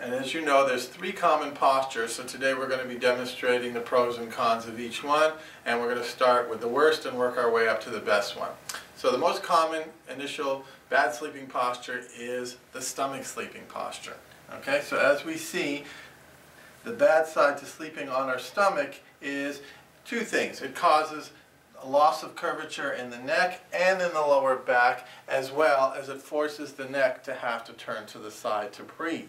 And as you know, there's 3 common postures, so today we're going to be demonstrating the pros and cons of each one, and we're going to start with the worst and work our way up to the best one. So the most common initial bad sleeping posture is the stomach sleeping posture. Okay, so as we see, the bad side to sleeping on our stomach is 2 things. It causes a loss of curvature in the neck and in the lower back, as well as it forces the neck to have to turn to the side to breathe.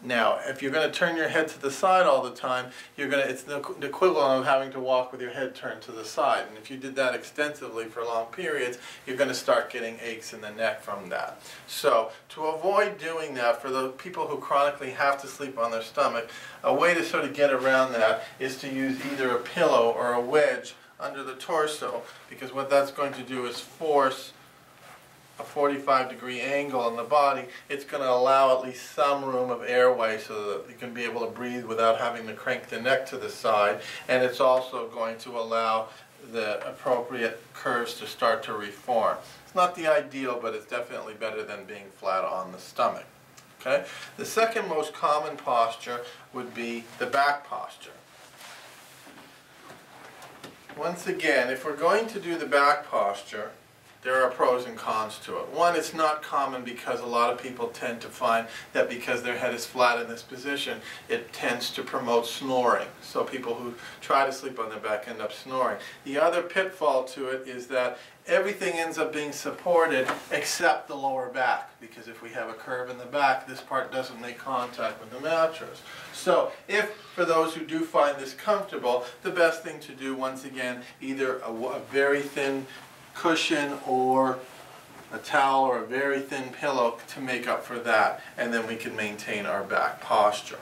Now, if you're going to turn your head to the side all the time, it's the equivalent of having to walk with your head turned to the side. And if you did that extensively for long periods, you're going to start getting aches in the neck from that. So, to avoid doing that, for the people who chronically have to sleep on their stomach, a way to sort of get around that is to use either a pillow or a wedge under the torso, because what that's going to do is force a 45-degree angle in the body. It's going to allow at least some room of airway so that you can be able to breathe without having to crank the neck to the side, and it's also going to allow the appropriate curves to start to reform. It's not the ideal, but it's definitely better than being flat on the stomach. Okay? The second most common posture would be the back posture. Once again, if we're going to do the back posture, there are pros and cons to it. One, it's not common because a lot of people tend to find that because their head is flat in this position, it tends to promote snoring. So people who try to sleep on their back end up snoring. The other pitfall to it is that everything ends up being supported except the lower back, because if we have a curve in the back, this part doesn't make contact with the mattress. So if, for those who do find this comfortable, the best thing to do, once again, either a very thin cushion or a towel or a very thin pillow to make up for that, and then we can maintain our back posture.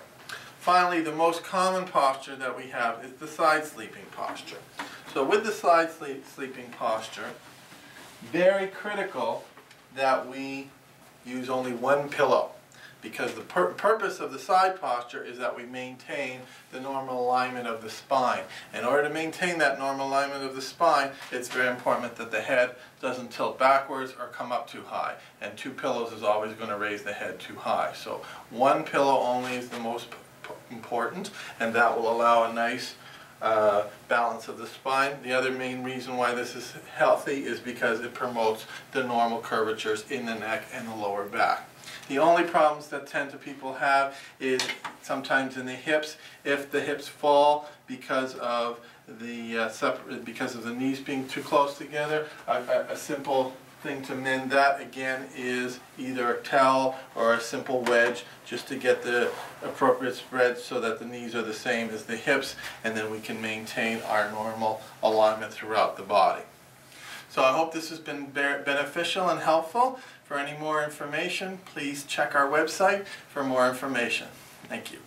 Finally, the most common posture that we have is the side sleeping posture. So with the side sleeping posture, very critical that we use only one pillow, because the purpose of the side posture is that we maintain the normal alignment of the spine. In order to maintain that normal alignment of the spine, it's very important that the head doesn't tilt backwards or come up too high. And 2 pillows is always going to raise the head too high. So 1 pillow only is the most important, and that will allow a nice balance of the spine. The other main reason why this is healthy is because it promotes the normal curvatures in the neck and the lower back. The only problems that people have is sometimes in the hips. If the hips fall because of the knees being too close together, a simple thing to mend that again is either a towel or a simple wedge, just to get the appropriate spread so that the knees are the same as the hips, and then we can maintain our normal alignment throughout the body. So I hope this has been beneficial and helpful. For any more information, please check our website for more information. Thank you.